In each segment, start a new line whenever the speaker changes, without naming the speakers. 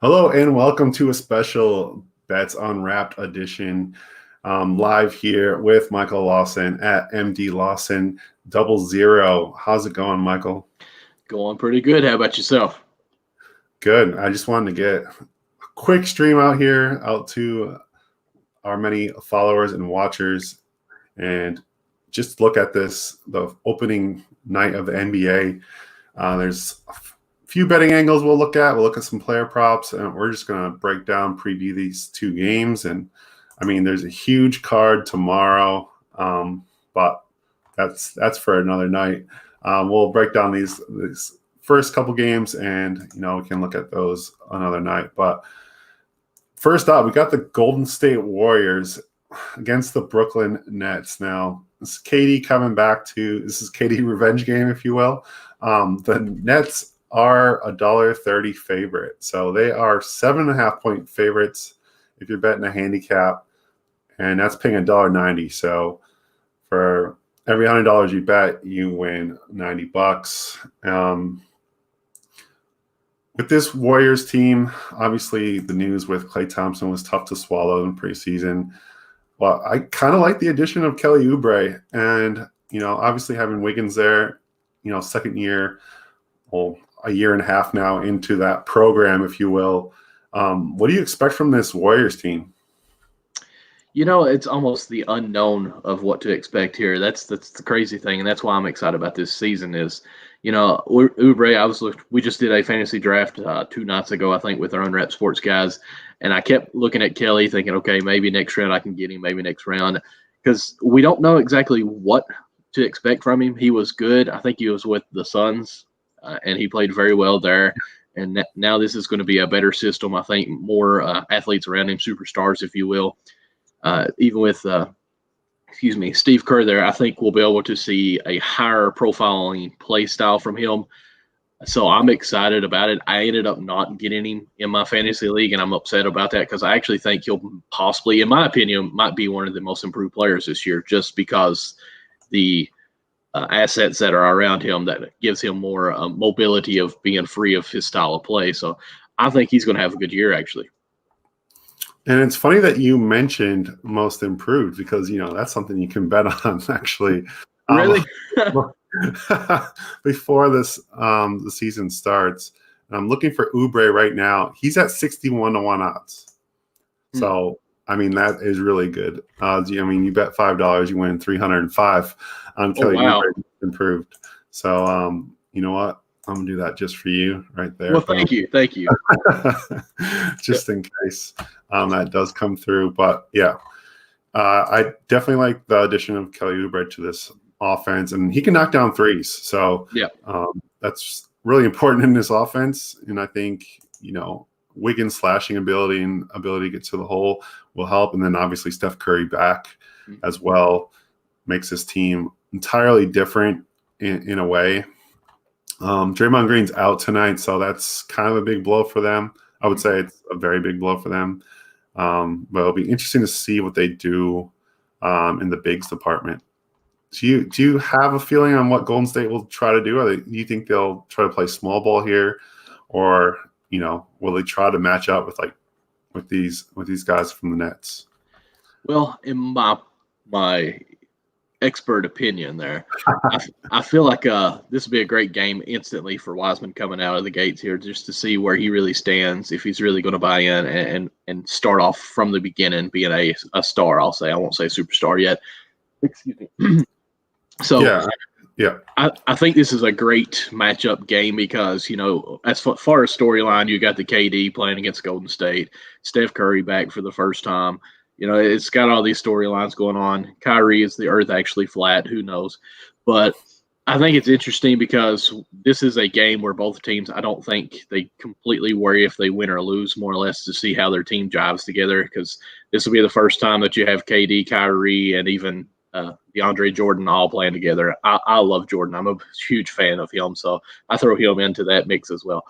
Hello and welcome to a special Bets Unwrapped edition. Live here with Michael Lawson at MD Lawson 00. How's it going, Michael?
Going pretty good. How about yourself?
Good. I just wanted to get a quick stream out here out to our many followers and watchers and just look at the opening night of the NBA. There's a few betting angles we'll look at. We'll look at some player props, and we're just going to break down, preview these two games. And I mean, there's a huge card tomorrow, but that's for another night. We'll break down these first couple games, and we can look at those another night. But first up, we got the Golden State Warriors against the Brooklyn Nets. Now, this is KD coming back this is KD revenge game, if you will. The Nets are $1.30 favorite. So they are 7.5 point favorites if you're betting a handicap, and that's paying $1.90. So for every $100 you bet, you win $90. With this Warriors team, obviously the news with Klay Thompson was tough to swallow in preseason. Well, I kind of like the addition of Kelly Oubre, and obviously having Wiggins there, second year, a year and a half now into that program, if you will. What do you expect from this Warriors team?
It's almost the unknown of what to expect here. That's the crazy thing, and that's why I'm excited about this season is, Oubre, we just did a fantasy draft 2 nights ago, I think, with our Unwrapped Sports guys, and I kept looking at Kelly thinking, okay, maybe next round I can get him, maybe next round, because we don't know exactly what to expect from him. He was good. I think he was with the Suns, and he played very well there. And now this is going to be a better system. I think more athletes around him, superstars, if you will. Even with, Steve Kerr there, I think we'll be able to see a higher profiling play style from him. So I'm excited about it. I ended up not getting him in my fantasy league, and I'm upset about that because I actually think he'll possibly, in my opinion, might be one of the most improved players this year just because the assets that are around him that gives him more mobility of being free of his style of play. So I think he's going to have a good year, actually.
And it's funny that you mentioned most improved because, that's something you can bet on, actually.
Really?
Before the season starts. And I'm looking for Oubre right now. He's at 61-1 odds. So, I mean, that is really good. You bet $5, you win $305 on Kelly Oubre improved. So, you know what? I'm going to do that just for you right there.
Well, thank you.
Just in case that does come through. But, yeah, I definitely like the addition of Kelly Oubre to this offense. And he can knock down threes. So,
yeah,
that's really important in this offense. And I think, Wiggins' slashing ability and ability to get to the hole will help. And then, obviously, Steph Curry back as well makes this team entirely different in a way. Draymond Green's out tonight, so that's kind of a big blow for them. I would say it's a very big blow for them. But it'll be interesting to see what they do in the bigs department. Do you have a feeling on what Golden State will try to do? Do you think they'll try to play small ball here, or will they try to match up with these guys from the Nets?
Well, in my expert opinion there, I feel like this would be a great game instantly for Wiseman coming out of the gates here, just to see where he really stands, if he's really going to buy in and start off from the beginning being a star. I'll say, I won't say superstar yet. Excuse me. So
yeah.
I think this is a great matchup game because, as far as storyline, you got the KD playing against Golden State, Steph Curry back for the first time. It's got all these storylines going on. Kyrie, is the earth actually flat? Who knows? But I think it's interesting because this is a game where both teams, I don't think they completely worry if they win or lose, more or less, to see how their team jives together, because this will be the first time that you have KD, Kyrie, and even DeAndre Jordan all playing together. I love Jordan. I'm a huge fan of him, so I throw him into that mix as well.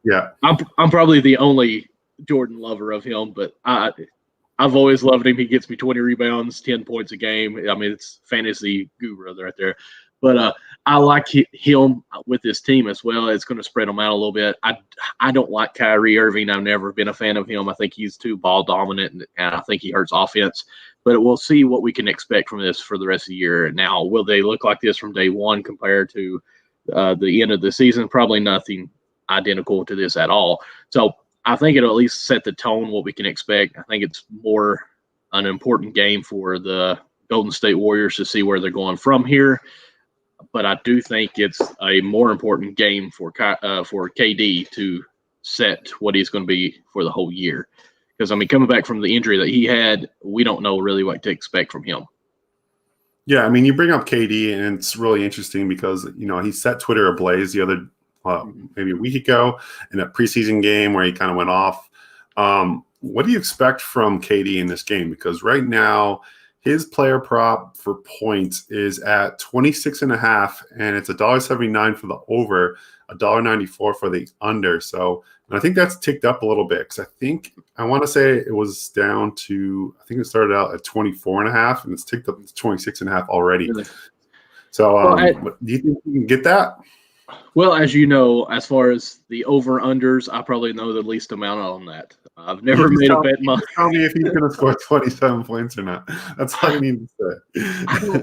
Yeah,
I'm probably the only Jordan lover of him, but I've always loved him. He gets me 20 rebounds, 10 points a game. I mean, it's fantasy guru right there. But I like him with this team as well. It's going to spread them out a little bit. I don't like Kyrie Irving. I've never been a fan of him. I think he's too ball dominant, and I think he hurts offense. But we'll see what we can expect from this for the rest of the year. Now, will they look like this from day one compared to the end of the season? Probably nothing identical to this at all. So I think it'll at least set the tone what we can expect. I think it's more an important game for the Golden State Warriors to see where they're going from here. But I do think it's a more important game for KD to set what he's going to be for the whole year. Because, I mean, coming back from the injury that he had, we don't know really what to expect from him.
Yeah, I mean, you bring up KD, and it's really interesting because, he set Twitter ablaze the other maybe a week ago in a preseason game where he kind of went off. What do you expect from KD in this game? Because right now, his player prop for points is at 26.5, and it's $1.79 for the over, $1.94 for the under. So I think that's ticked up a little bit because I want to say it was down to, I think it started out at 24.5, and it's ticked up to 26.5 already.
Really?
So do you think you can get that?
Well, as you know, as far as the over-unders, I probably know the least amount on that. I've never made a bet.
Tell me if he's going to score 27 points or not. That's all you need to say.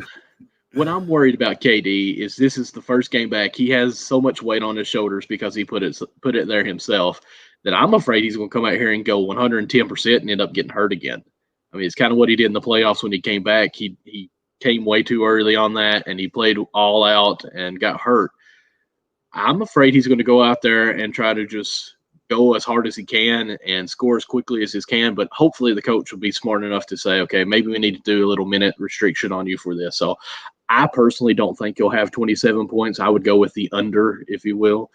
What I'm worried about KD is this is the first game back. He has so much weight on his shoulders because he put it there himself that I'm afraid he's going to come out here and go 110% and end up getting hurt again. I mean, it's kind of what he did in the playoffs when he came back. He came way too early on that, and he played all out and got hurt. I'm afraid he's going to go out there and try to just go as hard as he can and score as quickly as he can. But hopefully the coach will be smart enough to say, okay, maybe we need to do a little minute restriction on you for this. So I personally don't think you'll have 27 points. I would go with the under, if you will,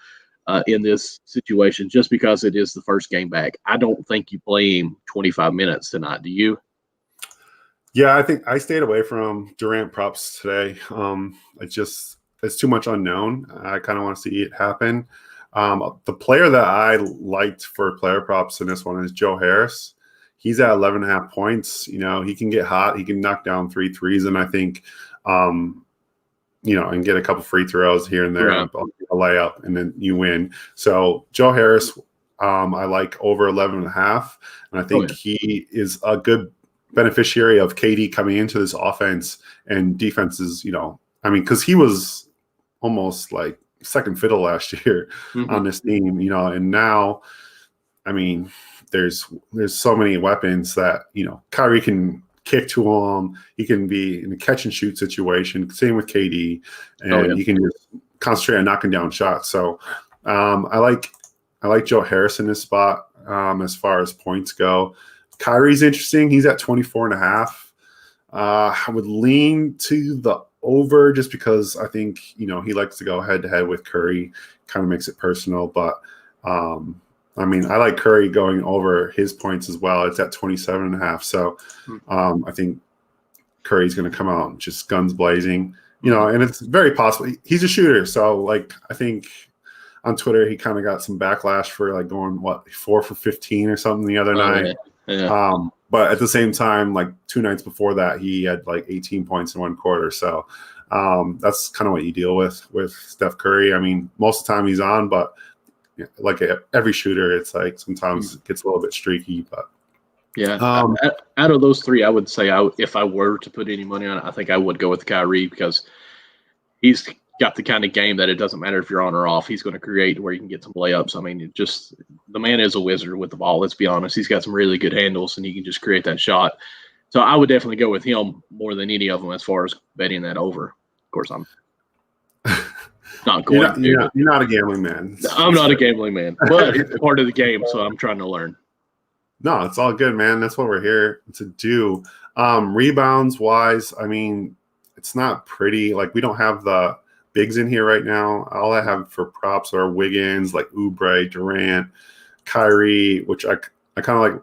in this situation, just because it is the first game back. I don't think you play him 25 minutes tonight. Do you?
Yeah, I think I stayed away from Durant props today. It's too much unknown. I kind of want to see it happen. The player that I liked for player props in this one is Joe Harris. He's at 11.5 points. He can get hot. He can knock down 3 threes, and I think, and get a couple free throws here and there, a layup, and then you win. So Joe Harris, I like over 11.5, and I think he is a good beneficiary of KD coming into this offense and defenses. Because he was almost like second fiddle last year on this team, and now, there's so many weapons that, Kyrie can kick to him. He can be in a catch and shoot situation. Same with KD, and he can just concentrate on knocking down shots. So I like Joe Harris in this spot as far as points go. Kyrie's interesting. He's at 24.5. I would lean to the over just because I think, he likes to go head to head with Curry, kind of makes it personal. But I like Curry going over his points as well. It's at 27.5. So I think Curry's going to come out just guns blazing, and it's very possible. He's a shooter. So I think on Twitter, he kind of got some backlash for going 4 for 15 or something the other night.
Yeah.
But at the same time, 2 nights before that, he had 18 points in one quarter. So that's kind of what you deal with Steph Curry. Most of the time he's on, but every shooter, it's sometimes it gets a little bit streaky. But
yeah, out of those 3, I would say if I were to put any money on it, I think I would go with Kyrie because he's got the kind of game that it doesn't matter if you're on or off. He's going to create where you can get some layups. The man is a wizard with the ball. Let's be honest. He's got some really good handles, and he can just create that shot. So I would definitely go with him more than any of them as far as betting that over. Of course, I'm not going
You're not a gambling man.
I'm not a gambling man, but it's part of the game, so I'm trying to learn.
No, it's all good, man. That's what we're here to do. Rebounds wise, it's not pretty. We don't have the bigs in here right now. All I have for props are Wiggins, Oubre, Durant, Kyrie, which I kind of like.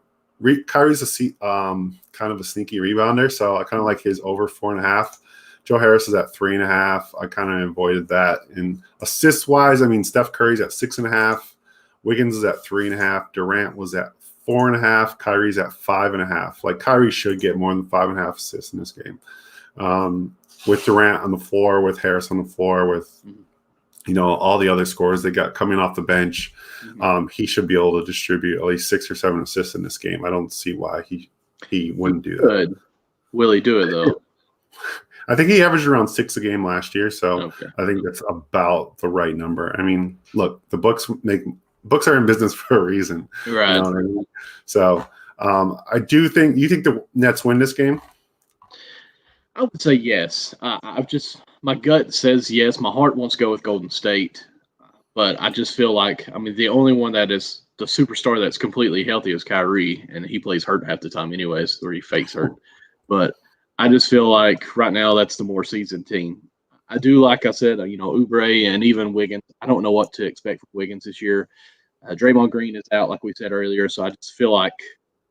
Kyrie's kind of a sneaky rebounder, so I kind of like his over 4.5. Joe Harris is at 3.5. I kind of avoided that. And assists wise, Steph Curry's at 6.5. Wiggins is at 3.5. Durant was at 4.5. Kyrie's at 5.5. Kyrie should get more than 5.5 assists in this game. with Durant on the floor, with Harris on the floor, with all the other scores they got coming off the bench, he should be able to distribute at least 6 or 7 assists in this game. I don't see why he wouldn't do that.
Good. Will he do it though?
I think he averaged around 6 a game last year, so
Okay.
I think that's about the right number. I mean, look, the books are in business for a reason,
Right.
You know what I mean? So I do think the Nets win this game.
I would say yes. My gut says yes. My heart wants to go with Golden State, but I just feel like the only one that is the superstar that's completely healthy is Kyrie, and he plays hurt half the time anyways, or he fakes hurt. But I just feel like right now that's the more seasoned team. I do, like I said, Oubre and even Wiggins. I don't know what to expect from Wiggins this year. Draymond Green is out, like we said earlier, so I just feel like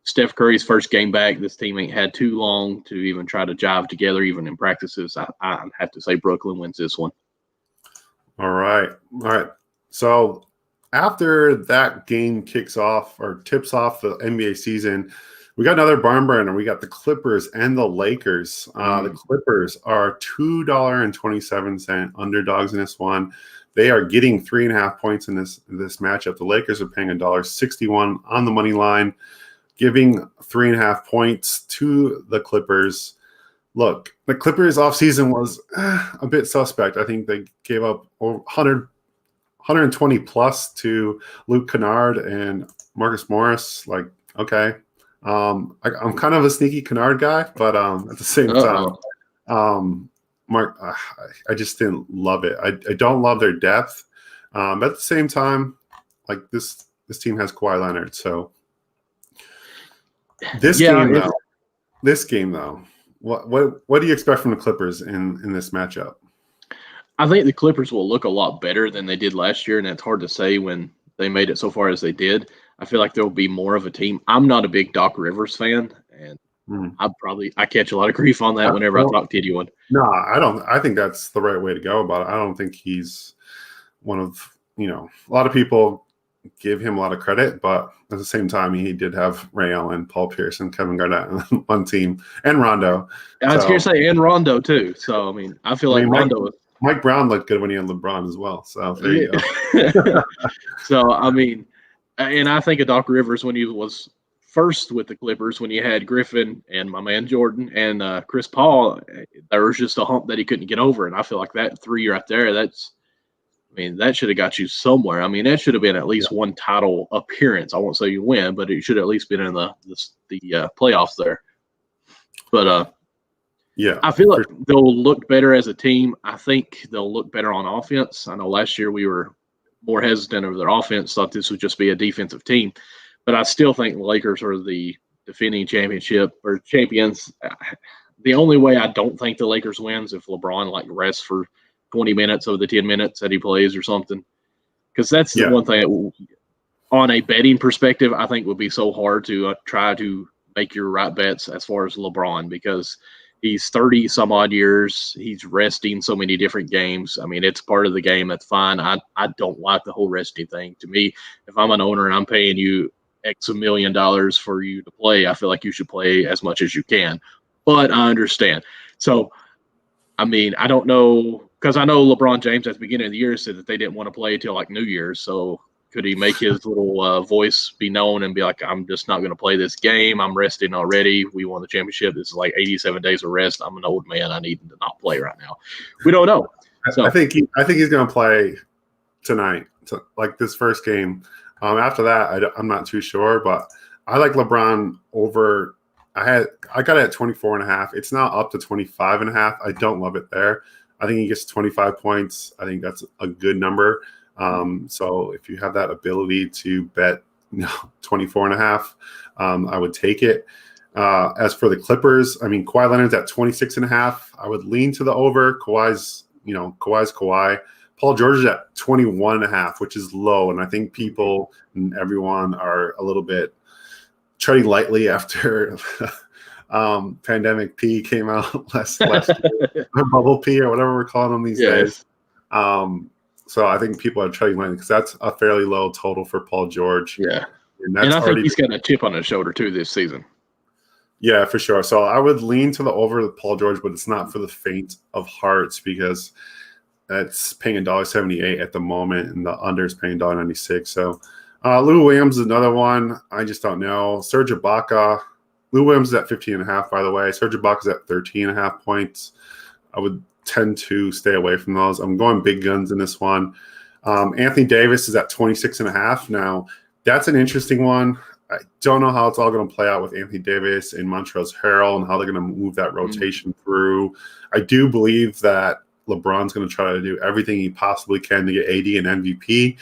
Steph Curry's first game back, this team ain't had too long to even try to jive together, even in practices. I have to say Brooklyn wins this one.
All right. So after that game kicks off or tips off the NBA season, we got another barn burner. We got the Clippers and the Lakers. The Clippers are $2.27 underdogs in this one. They are getting 3.5 points in this matchup. The Lakers are paying $1.61 on the money line, giving 3.5 points to the Clippers. Look, the Clippers offseason was a bit suspect. I think they gave up over 120 plus to Luke Kennard and Marcus Morris. Like, okay. I'm kind of a sneaky Kennard guy, but at the same time, Mark, I just didn't love it. I don't love their depth. At the same time, like this team has Kawhi Leonard, so this game though, what do you expect from the Clippers in this matchup?
I think the Clippers will look a lot better than they did last year, and it's hard to say when they made it so far as they did. I feel like there will be more of a team. I'm not a big Doc Rivers fan, and I catch a lot of grief on that whenever I talk to anyone.
No, I don't. I think that's the right way to go about it. I don't think he's one of a lot of people give him a lot of credit, but at the same time, he did have Ray Allen, Paul Pierce, and Kevin Garnett on one team, and Rondo.
I was going to say, and Rondo too. So I feel like Rondo.
Mike Brown looked good when he had LeBron as well. So there you go.
So and I think of Doc Rivers when he was first with the Clippers, when you had Griffin and my man Jordan and Chris Paul. There was just a hump that he couldn't get over, and I feel like that 3 right there. That should have got you somewhere. That should have been at least one title appearance. I won't say you win, but it should have at least been in the playoffs there. But I feel like they'll look better as a team. I think they'll look better on offense. I know last year we were more hesitant over their offense, thought this would just be a defensive team. But I still think the Lakers are the defending championship or champions. The only way I don't think the Lakers wins if LeBron rests for 20 minutes of the 10 minutes that he plays or something. Because that's the one thing that on a betting perspective, I think would be so hard to try to make your right bets as far as LeBron, because he's 30 some odd years. He's resting so many different games. It's part of the game. That's fine. I don't like the whole resting thing. To me, if I'm an owner and I'm paying you X $1 million for you to play, I feel like you should play as much as you can. But I understand. So, I don't know, because I know LeBron James at the beginning of the year said that they didn't want to play till New Year's. So could he make his little voice be known and be like, I'm just not going to play this game. I'm resting already. We won the championship. This is 87 days of rest. I'm an old man. I need to not play right now. We don't know. So
I think he's going to play tonight, this first game. After that, I'm not too sure, but I like LeBron over. I got it at 24.5. It's now up to 25.5. I don't love it there. I think he gets 25 points. I think that's a good number. So if you have that ability to bet 24.5, I would take it. As for the Clippers, Kawhi Leonard's at 26.5. I would lean to the over. Kawhi's Kawhi. Paul George is at 21.5, which is low. And I think people and everyone are a little bit treading lightly after Pandemic P came out last year, or Bubble P, or whatever we're calling them these days. So I think people are treading lightly because that's a fairly low total for Paul George.
Yeah. And I think he's got a chip on his shoulder too this season.
Yeah, for sure. So I would lean to the over with Paul George, but it's not for the faint of hearts because it's paying $1.78 at the moment, and the under is paying $1.96. So Lou Williams is another one. I just don't know. Serge Ibaka. Lou Williams is at 15.5, by the way. Serge Ibaka is at 13.5 points. I would tend to stay away from those. I'm going big guns in this one. Anthony Davis is at 26.5. Now, that's an interesting one. I don't know how it's all going to play out with Anthony Davis and Montrezl Harrell and how they're going to move that rotation through. I do believe that LeBron's going to try to do everything he possibly can to get AD an MVP.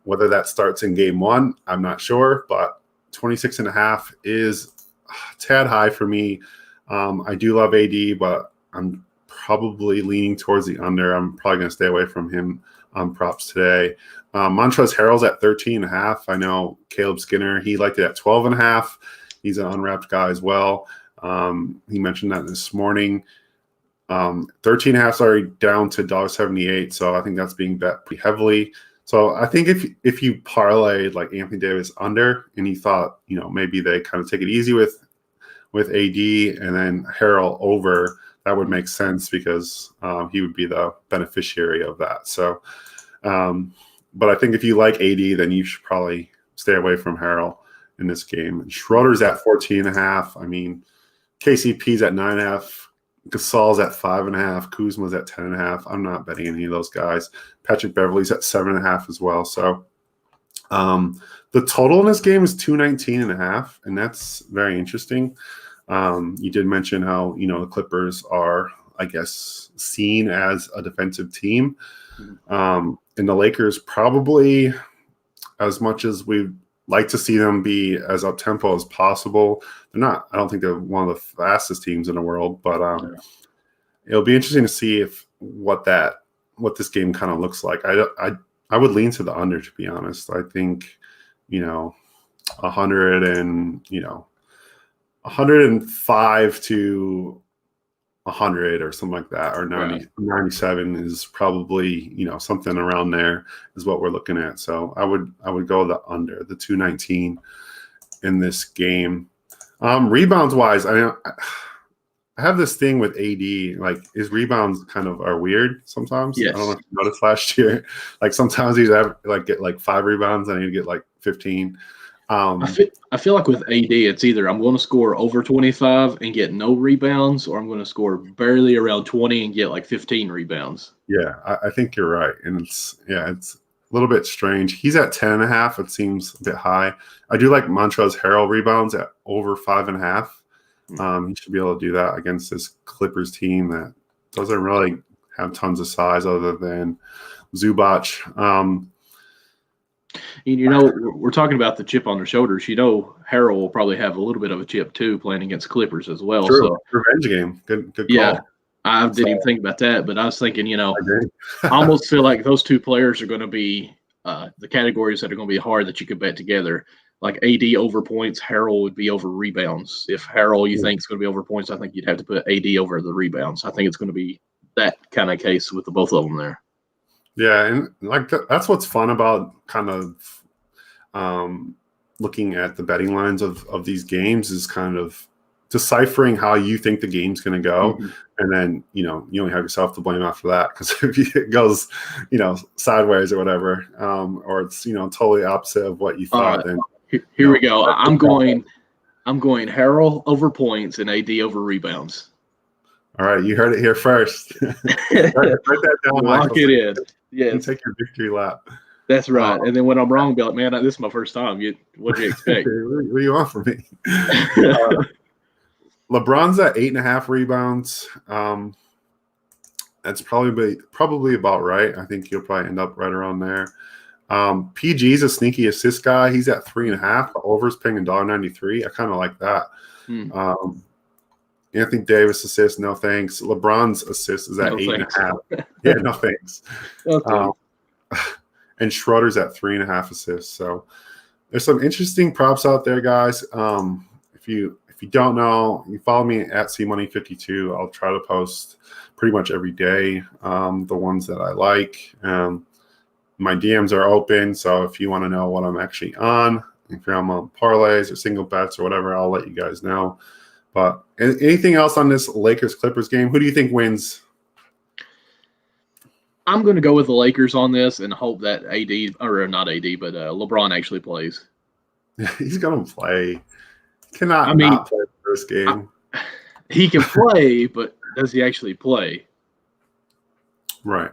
Whether that starts in game one, I'm not sure, but 26.5 is a tad high for me. I do love AD, but I'm probably leaning towards the under. I'm probably going to stay away from him on props today. Montrezl Harrell's at 13.5. I know Caleb Skinner, he liked it at 12.5. He's an unwrapped guy as well. He mentioned that this morning. 13.5 is already down to $1.78, so I think that's being bet pretty heavily. So I think if you parlayed like Anthony Davis under and you thought, maybe they kind of take it easy with AD and then Harrell over, that would make sense because he would be the beneficiary of that. So, but I think if you like AD, then you should probably stay away from Harrell in this game. And Schroeder's at 14.5. I mean, KCP's at 9.5. Gasol's at 5.5. Kuzma's at 10.5. I'm not betting any of those guys. Patrick Beverley's at 7.5 as well. So the total in this game is 219.5, and that's very interesting. You did mention how, the Clippers are, I guess, seen as a defensive team. And the Lakers probably, as much as we'd like to see them be as up-tempo as possible, they're not. I don't think they're one of the fastest teams in the world, but it'll be interesting to see what this game kind of looks like. I would lean to the under, to be honest. I think, 105 to 100 or something like that, or 97 is probably, something around there is what we're looking at. So I would go the under, the 219 in this game. Rebounds wise, I have this thing with AD, like his rebounds kind of are weird sometimes.
Yes.
I don't know if you noticed last year. Like sometimes he'd have get like 5 rebounds and he'd get like 15.
I feel like with AD, it's either I'm going to score over 25 and get no rebounds, or I'm going to score barely around 20 and get like 15 rebounds.
Yeah, I think you're right. And it's a little bit strange. He's at 10.5. It seems a bit high. I do like Montrezl Harrell rebounds at over 5.5. He should be able to do that against this Clippers team that doesn't really have tons of size other than Zubac.
We're talking about the chip on their shoulders. Harrell will probably have a little bit of a chip too, playing against Clippers as well.
True.
So
Revenge game. Good call.
Yeah, I didn't even think about that, but I was thinking, I almost feel like those two players are going to be the categories that are going to be hard that you could bet together. Like AD over points, Harrell would be over rebounds. If Harrell you think is going to be over points, I think you'd have to put AD over the rebounds. I think it's going to be that kind of case with the both of them there.
Yeah, and that's what's fun about kind of looking at the betting lines of these games is kind of deciphering how you think the game's going to go. Mm-hmm. And then, you only have yourself to blame after that, because if it goes, sideways or whatever, or it's, totally opposite of what you thought, then
here we go. I'm going Harrell over points and AD over rebounds.
All right, you heard it here first. write that down.
Lock it in.
Yeah, take your victory lap.
That's right. And then when I'm wrong, be like, man, this is my first time. What do you expect?
What do you want from me? LeBron's at 8.5 rebounds. That's probably about right. I think he'll probably end up right around there. PG's a sneaky assist guy. He's at 3.5. The over's paying $1.93. I kind of like that. Anthony Davis assist, no thanks. LeBron's assist is at 8.5. Yeah, no thanks. Okay. And Schroeder's at 3.5 assists. So there's some interesting props out there, guys. If you don't know, you follow me at CMoney52. I'll try to post pretty much every day the ones that I like. My DMs are open, so if you want to know what I'm actually on, If you're on parlays or single bets or whatever, I'll let you guys know. But anything else on this Lakers Clippers game? Who do you think wins?
I'm going to go with the Lakers on this and hope that AD, or not AD, but LeBron actually plays.
He's going to play. Cannot not play the first game.
He can play, but does he actually play?
Right.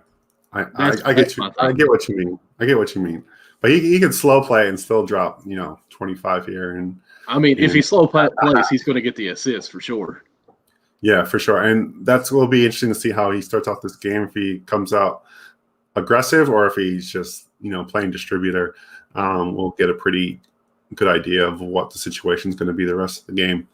I get you. I get what you mean. I get what you mean. But he can slow play and still drop, 25 here. And
I mean, if he slow plays, he's going to get the assist for sure.
Yeah, for sure. And will be interesting to see how he starts off this game, if he comes out aggressive or if he's just, playing distributor. We'll get a pretty good idea of what the situation is going to be the rest of the game.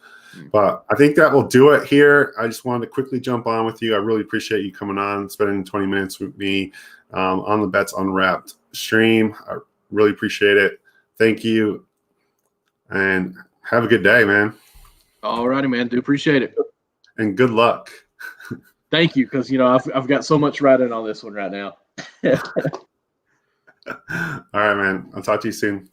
But I think that will do it here. I just wanted to quickly jump on with you. I really appreciate you coming on, spending 20 minutes with me on the Bets Unwrapped stream. I really appreciate it. Thank you. And have a good day, man.
All righty, man. Do appreciate it.
And good luck.
Thank you, because, I've got so much riding on this one right now.
All right, man. I'll talk to you soon.